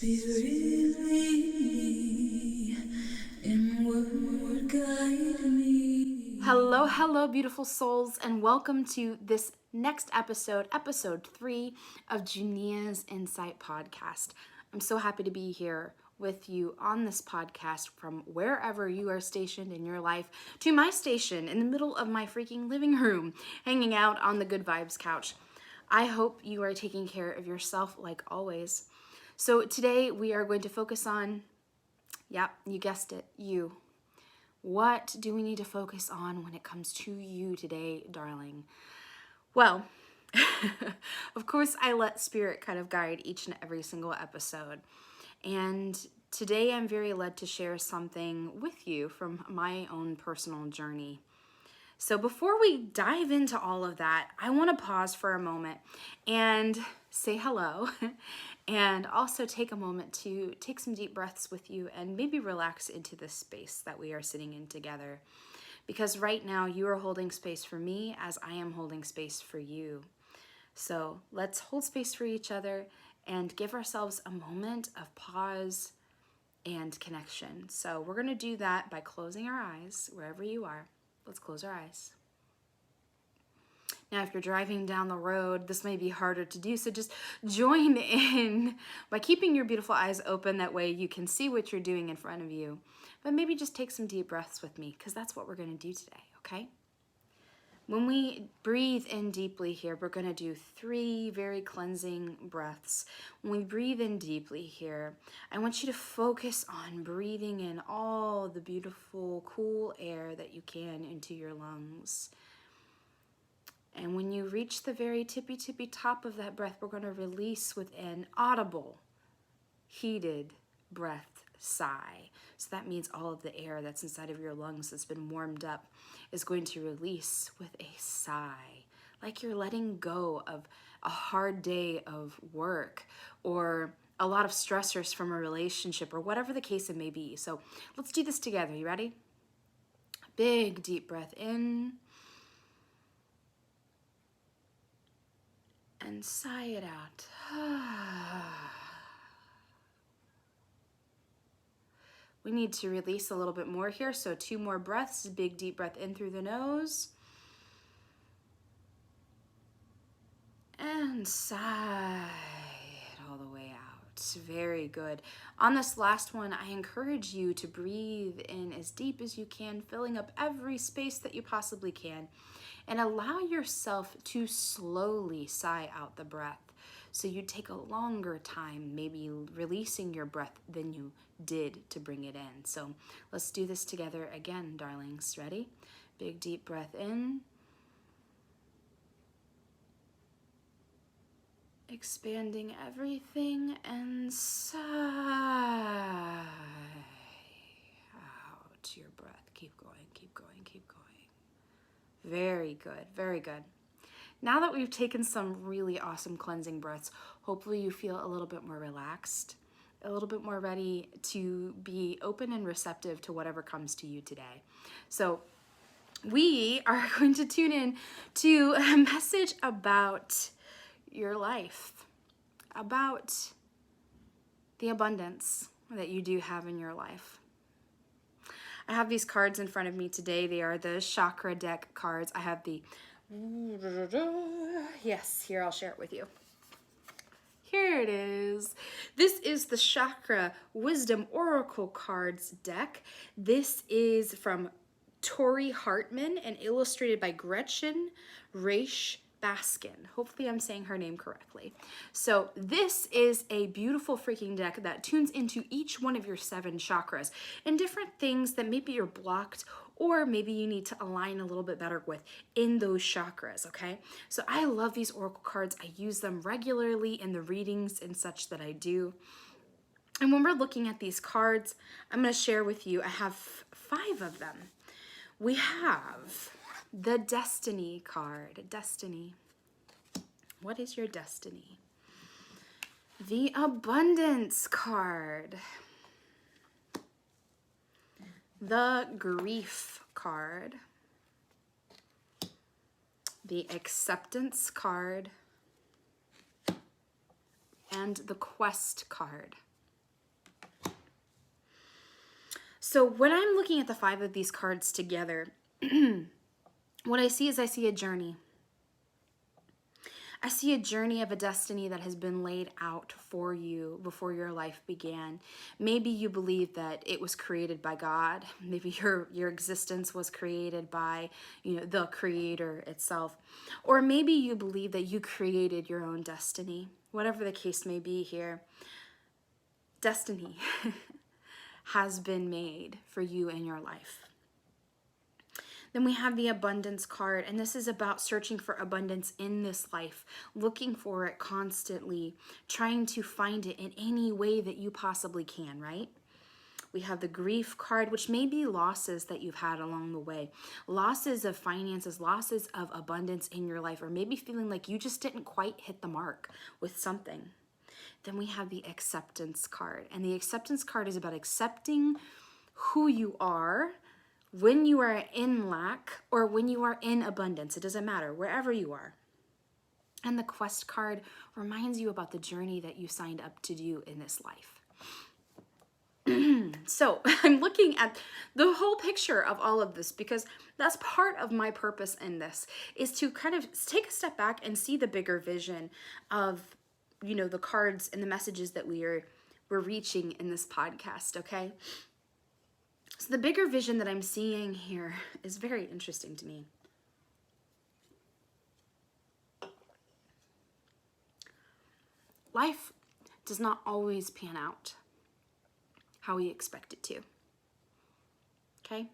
Spirit lead me, inward guide me. Hello, beautiful souls, and welcome to this next episode, episode 3 of Junia's Insight Podcast. I'm so happy to be here with you on this podcast from wherever you are stationed in your life to my station in the middle of my freaking living room, hanging out on the Good Vibes couch. I hope you are taking care of yourself like always. So today we are going to focus on, you guessed it, you. What do we need to focus on when it comes to you today, darling? Well, of course, I let spirit kind of guide each and every single episode. And today I'm very led to share something with you from my own personal journey. So before we dive into all of that, I want to pause for a moment and say hello and also take a moment to take some deep breaths with you and maybe relax into this space that we are sitting in together. Because right now you are holding space for me as I am holding space for you. So let's hold space for each other and give ourselves a moment of pause and connection. So we're going to do that by closing our eyes wherever you are. Let's close our eyes. Now, if you're driving down the road, this may be harder to do, so just join in by keeping your beautiful eyes open. That way you can see what you're doing in front of you. But maybe just take some deep breaths with me, because that's what we're going to do today, okay? When we breathe in deeply here, we're going to do 3 very cleansing breaths. When we breathe in deeply here, I want you to focus on breathing in all the beautiful, cool air that you can into your lungs. And when you reach the very tippy top of that breath, we're going to release with an audible, heated breath sigh. So that means all of the air that's inside of your lungs that's been warmed up is going to release with a sigh, like you're letting go of a hard day of work or a lot of stressors from a relationship or whatever the case it may be. So let's do this together. You ready? Big deep breath in and sigh it out. We need to release a little bit more here, so 2 more breaths. Big deep breath in through the nose. And sigh it all the way out. Very good. On this last one, I encourage you to breathe in as deep as you can, filling up every space that you possibly can, and allow yourself to slowly sigh out the breath. So you take a longer time, maybe releasing your breath than you did to bring it in. So let's do this together again, darlings. Ready? Big deep breath in. Expanding everything and sigh out your breath. Keep going, keep going, keep going. Very good, very good. Now that we've taken some really awesome cleansing breaths, hopefully you feel a little bit more relaxed, a little bit more ready to be open and receptive to whatever comes to you today. So we are going to tune in to a message about your life, about the abundance that you do have in your life. I have these cards in front of me today. They are the chakra deck cards. I have the, yes, here, I'll share it with you. Here it is. This is the Chakra Wisdom Oracle Cards deck. This is from Tori Hartman and illustrated by Gretchen Raish Baskin. Hopefully I'm saying her name correctly. So this is a beautiful freaking deck that tunes into each one of your 7 chakras and different things that maybe you're blocked or maybe you need to align a little bit better with in those chakras, okay? So I love these oracle cards. I use them regularly in the readings and such that I do. And when we're looking at these cards, I'm going to share with you, I have 5 of them. We have the Destiny card. Destiny. What is your destiny? The Abundance card. The Grief card. The Acceptance card. And the Quest card. So when I'm looking at the 5 of these cards together, what I see is I see a journey. I see a journey of a destiny that has been laid out for you before your life began. Maybe you believe that it was created by God. Maybe your existence was created by, the Creator itself. Or maybe you believe that you created your own destiny. Whatever the case may be here, destiny has been made for you in your life. Then we have the abundance card, and this is about searching for abundance in this life, looking for it constantly, trying to find it in any way that you possibly can, right? We have the grief card, which may be losses that you've had along the way, losses of finances, losses of abundance in your life, or maybe feeling like you just didn't quite hit the mark with something. Then we have the acceptance card, and the acceptance card is about accepting who you are when you are in lack or when you are in abundance. It doesn't matter, wherever you are. And the quest card reminds you about the journey that you signed up to do in this life. So I'm looking at the whole picture of all of this because that's part of my purpose in this, is to kind of take a step back and see the bigger vision of, the cards and the messages that we're reaching in this podcast, okay? So the bigger vision that I'm seeing here is very interesting to me. Life does not always pan out how we expect it to. Okay?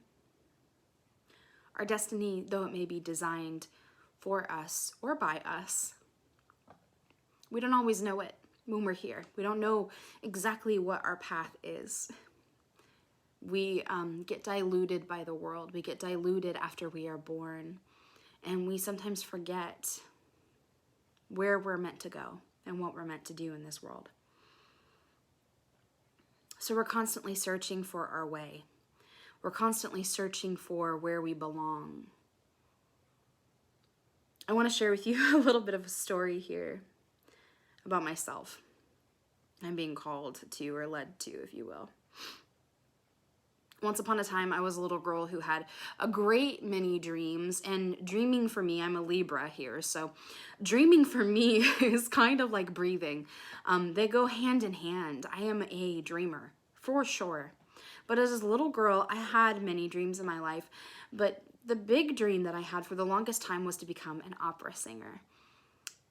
Our destiny, though it may be designed for us or by us, we don't always know it when we're here. We don't know exactly what our path is. We get diluted by the world. We get diluted after we are born. And we sometimes forget where we're meant to go and what we're meant to do in this world. So we're constantly searching for our way. We're constantly searching for where we belong. I want to share with you a little bit of a story here about myself. I'm being called to, or led to, if you will. Once upon a time, I was a little girl who had a great many dreams, and dreaming for me, I'm a Libra here, so dreaming for me is kind of like breathing. They go hand in hand. I am a dreamer, for sure. But as a little girl, I had many dreams in my life, but the big dream that I had for the longest time was to become an opera singer,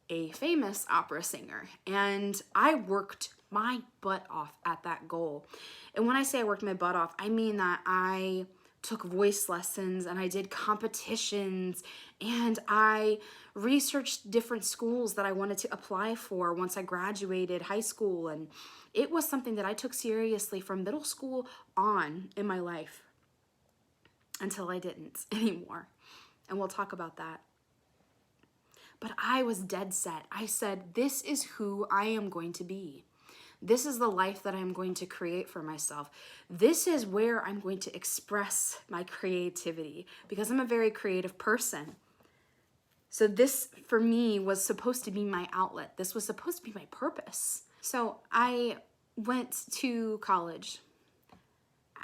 a famous opera singer, and I worked my butt off at that goal. And when I say I worked my butt off, I mean that I took voice lessons and I did competitions and I researched different schools that I wanted to apply for once I graduated high school. And it was something that I took seriously from middle school on in my life until I didn't anymore. And we'll talk about that. But I was dead set. I said, this is who I am going to be. This is the life that I'm going to create for myself. This is where I'm going to express my creativity because I'm a very creative person. So this, for me, was supposed to be my outlet. This was supposed to be my purpose. So I went to college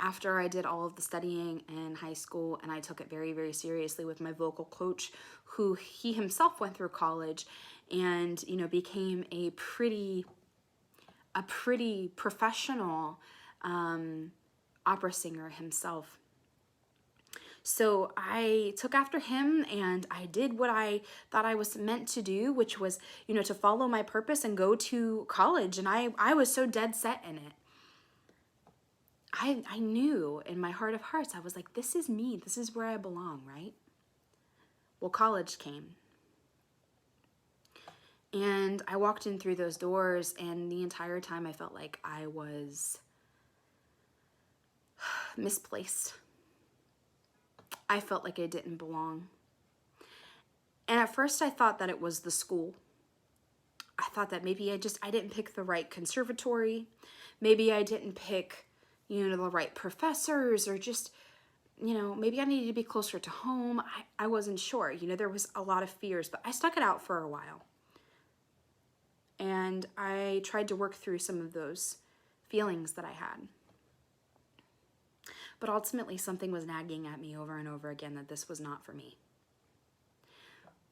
after I did all of the studying in high school, and I took it very, very seriously with my vocal coach, who he himself went through college and, became a pretty professional opera singer himself. So I took after him and I did what I thought I was meant to do, which was, to follow my purpose and go to college. And I was so dead set in it. I knew in my heart of hearts, I was like, this is me. This is where I belong, right? Well, college came. And I walked in through those doors, and the entire time I felt like I was misplaced. I felt like I didn't belong. And at first I thought that it was the school. I thought that maybe I didn't pick the right conservatory. Maybe I didn't pick, the right professors, or just, maybe I needed to be closer to home. I wasn't sure. There was a lot of fears, but I stuck it out for a while. And I tried to work through some of those feelings that I had. But ultimately, something was nagging at me over and over again that this was not for me.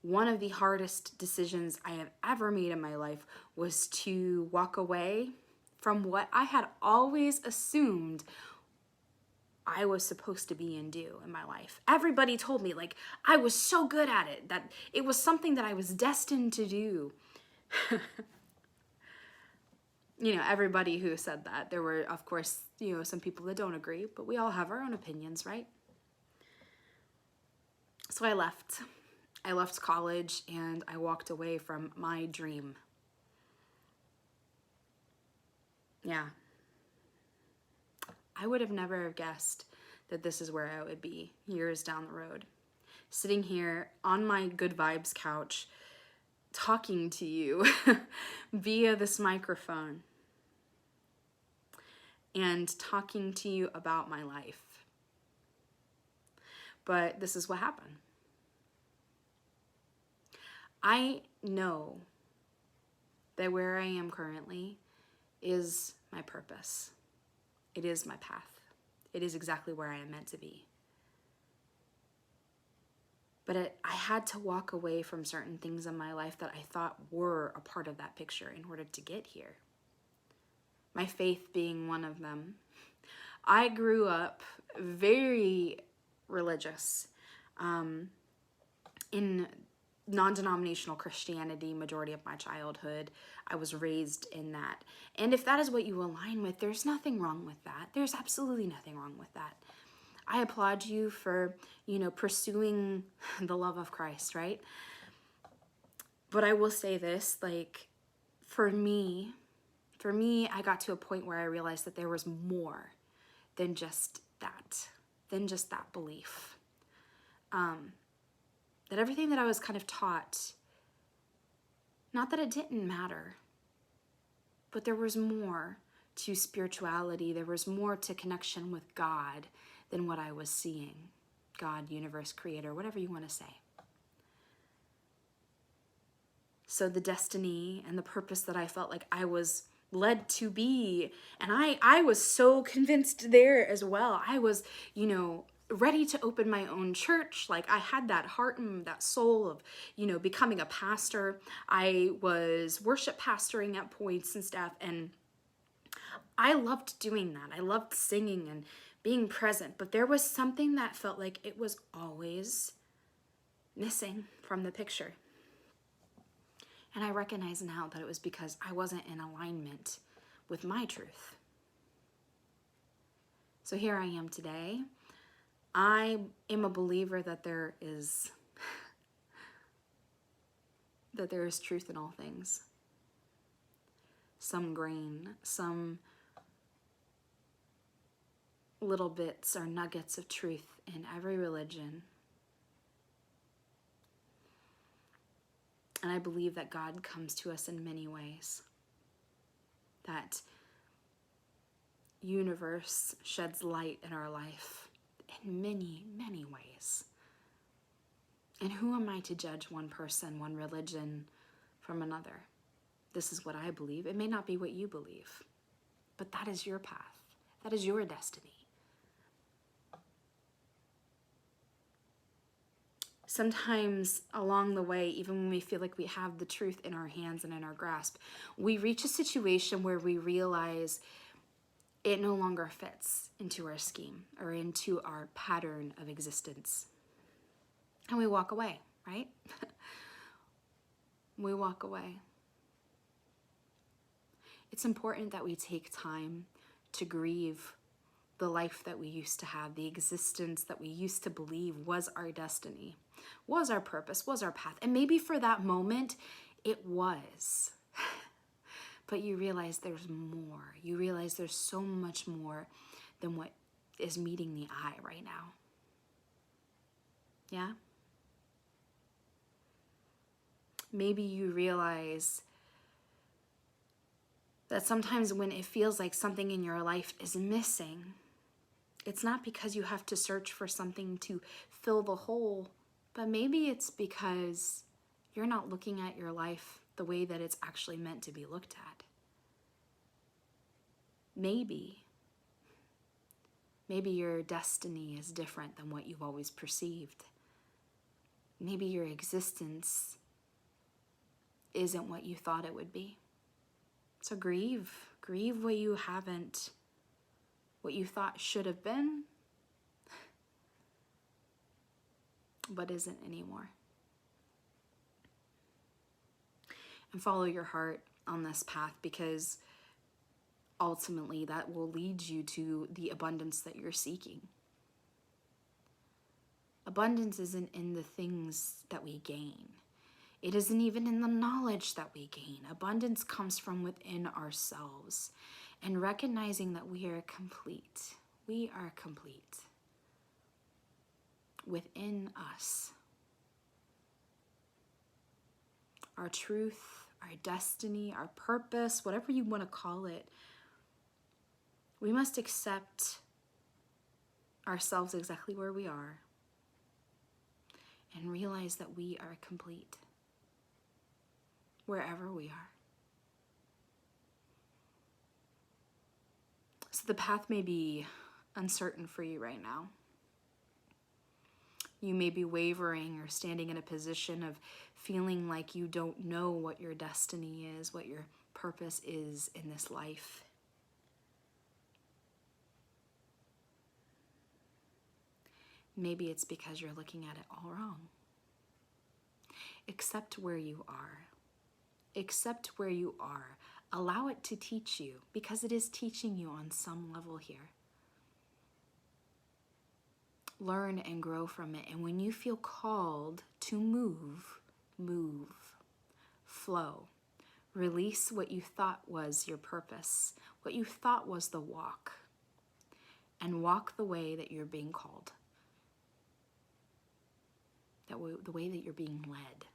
One of the hardest decisions I have ever made in my life was to walk away from what I had always assumed I was supposed to be and do in my life. Everybody told me, like, I was so good at it, that it was something that I was destined to do. Everybody who said that. There were, of course, some people that don't agree, but we all have our own opinions, right? So I left. I left college and I walked away from my dream. Yeah. I would have never guessed that this is where I would be years down the road. Sitting here on my good vibes couch, talking to you via this microphone and talking to you about my life. But this is what happened. I know that where I am currently is my purpose. It is my path. It is exactly where I am meant to be. But I had to walk away from certain things in my life that I thought were a part of that picture in order to get here. My faith being one of them. I grew up very religious in non-denominational Christianity majority of my childhood. I was raised in that. And if that is what you align with, there's nothing wrong with that. There's absolutely nothing wrong with that. I applaud you for, pursuing the love of Christ, right? But I will say this, like, for me, I got to a point where I realized that there was more than just that belief. That everything that I was kind of taught, not that it didn't matter, but there was more to spirituality, there was more to connection with God than what I was seeing. God, universe, creator, whatever you want to say. So the destiny and the purpose that I felt like I was led to be, and I was so convinced there as well. I was, ready to open my own church. Like, I had that heart and that soul of, becoming a pastor. I was worship pastoring at points and stuff, and I loved doing that. I loved singing and being present, but there was something that felt like it was always missing from the picture. And I recognize now that it was because I wasn't in alignment with my truth. So here I am today. I am a believer that there is truth in all things. Some grain, some little bits or nuggets of truth in every religion. And I believe that God comes to us in many ways. That universe sheds light in our life in many, many ways. And who am I to judge one person, one religion from another? This is what I believe. It may not be what you believe, but that is your path. That is your destiny. Sometimes along the way, even when we feel like we have the truth in our hands and in our grasp, we reach a situation where we realize it no longer fits into our scheme or into our pattern of existence. And we walk away, right? We walk away. It's important that we take time to grieve the life that we used to have, the existence that we used to believe was our destiny, was our purpose, was our path. And maybe for that moment, it was. But you realize there's more. You realize there's so much more than what is meeting the eye right now. Yeah? Maybe you realize that sometimes when it feels like something in your life is missing, it's not because you have to search for something to fill the hole, but maybe it's because you're not looking at your life the way that it's actually meant to be looked at. Maybe Maybe your destiny is different than what you've always perceived. Maybe your existence isn't what you thought it would be. So grieve. Grieve what you haven't, what you thought should have been, but isn't anymore. And follow your heart on this path, because ultimately that will lead you to the abundance that you're seeking. Abundance isn't in the things that we gain. It isn't even in the knowledge that we gain. Abundance comes from within ourselves, and recognizing that we are complete. We are complete within us. Our truth, our destiny, our purpose, whatever you want to call it, we must accept ourselves exactly where we are and realize that we are complete wherever we are. So the path may be uncertain for you right now. You may be wavering or standing in a position of feeling like you don't know what your destiny is, what your purpose is in this life. Maybe it's because you're looking at it all wrong. Accept where you are. Accept where you are. Allow it to teach you, because it is teaching you on some level here. Learn and grow from it. And when you feel called to move, move. Flow. Release what you thought was your purpose, what you thought was the walk, and walk the way that you're being called. The way that you're being led.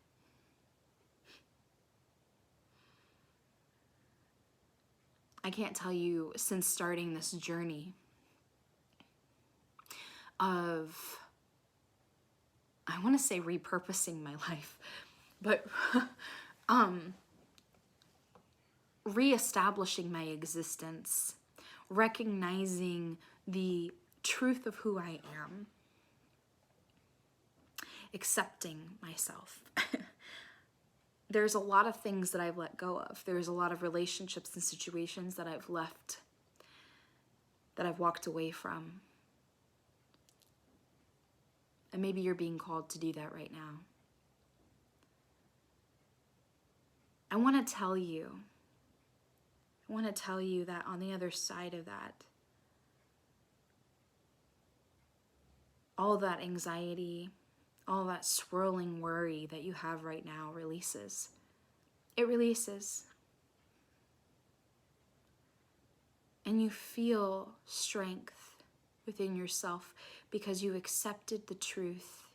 I can't tell you, since starting this journey of, I want to say repurposing my life, but reestablishing my existence, recognizing the truth of who I am, accepting myself. There's a lot of things that I've let go of. There's a lot of relationships and situations that I've left, that I've walked away from. And maybe you're being called to do that right now. I want to tell you that on the other side of that, all that anxiety, all that swirling worry that you have right now releases. It releases. And you feel strength within yourself because you accepted the truth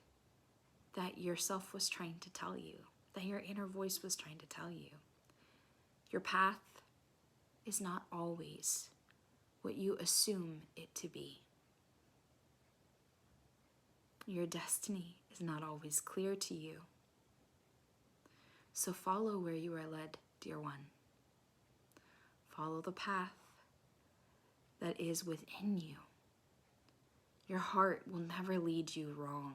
that yourself was trying to tell you, that your inner voice was trying to tell you. Your path is not always what you assume it to be. Your destiny is not always clear to you. So follow where you are led, dear one. Follow the path that is within you. Your heart will never lead you wrong,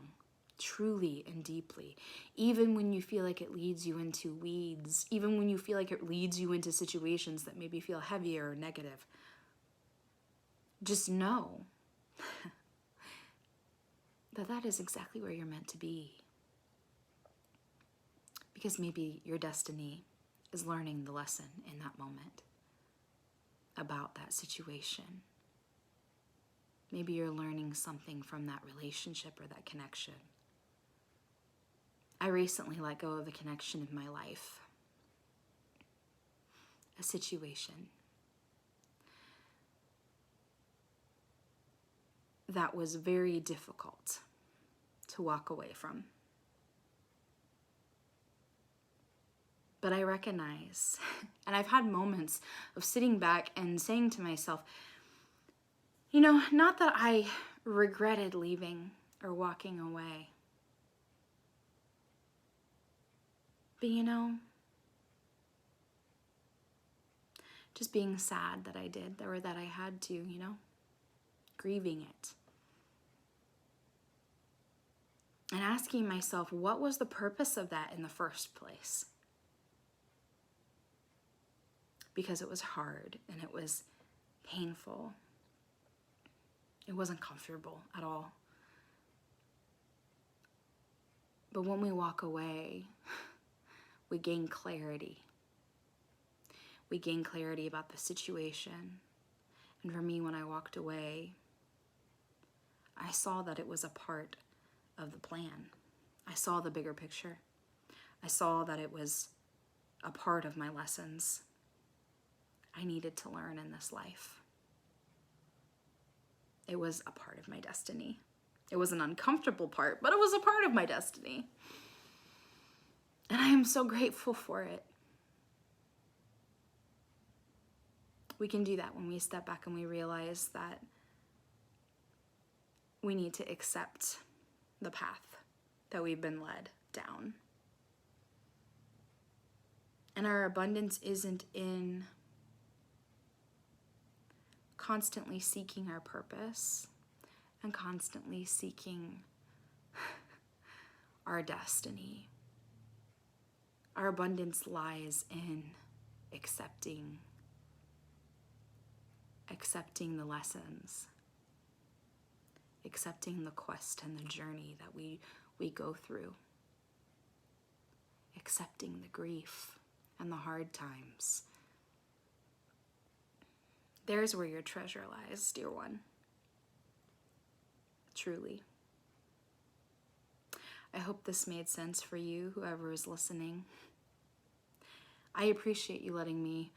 truly and deeply. Even when you feel like it leads you into weeds, even when you feel like it leads you into situations that maybe feel heavier or negative, just know that is exactly where you're meant to be. Because maybe your destiny is learning the lesson in that moment about that situation. Maybe you're learning something from that relationship or that connection. I recently let go of a connection in my life, a situation that was very difficult to walk away from. But I recognize, and I've had moments of sitting back and saying to myself, not that I regretted leaving or walking away, but just being sad that I did, or that I had to, grieving it, and asking myself, what was the purpose of that in the first place? Because it was hard and it was painful. It wasn't comfortable at all. But when we walk away, we gain clarity. We gain clarity about the situation. And for me, when I walked away, I saw that it was a part of the plan. I saw the bigger picture. I saw that it was a part of my lessons I needed to learn in this life. It was a part of my destiny. It was an uncomfortable part, but it was a part of my destiny. And I am so grateful for it. We can do that when we step back and we realize that we need to accept the path that we've been led down. And our abundance isn't in constantly seeking our purpose and constantly seeking our destiny. Our abundance lies in accepting the lessons, accepting the quest and the journey that we go through, accepting the grief and the hard times. There's where your treasure lies, dear one. Truly. I hope this made sense for you, whoever is listening. I appreciate you letting me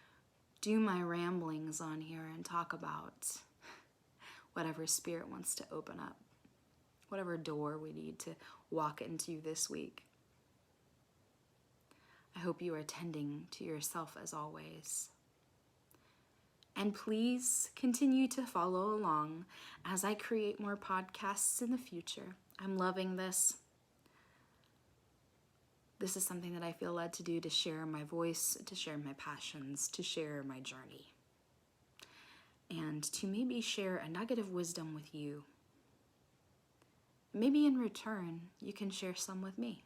do my ramblings on here and talk about whatever spirit wants to open up, whatever door we need to walk into this week. I hope you are tending to yourself as always. And please continue to follow along as I create more podcasts in the future. I'm loving this. This is something that I feel led to do, to share my voice, to share my passions, to share my journey. And to maybe share a nugget of wisdom with you. Maybe in return, you can share some with me.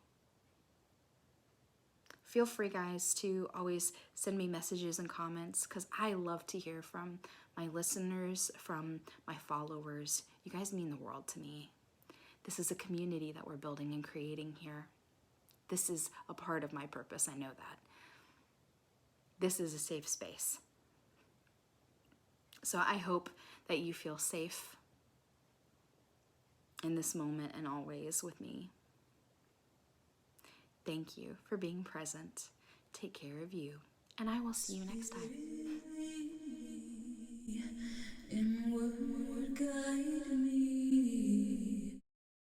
Feel free, guys, to always send me messages and comments because I love to hear from my listeners, from my followers. You guys mean the world to me. This is a community that we're building and creating here. This is a part of my purpose, I know that. This is a safe space. So I hope that you feel safe in this moment and always with me. Thank you for being present. Take care of you, and I will see you next time.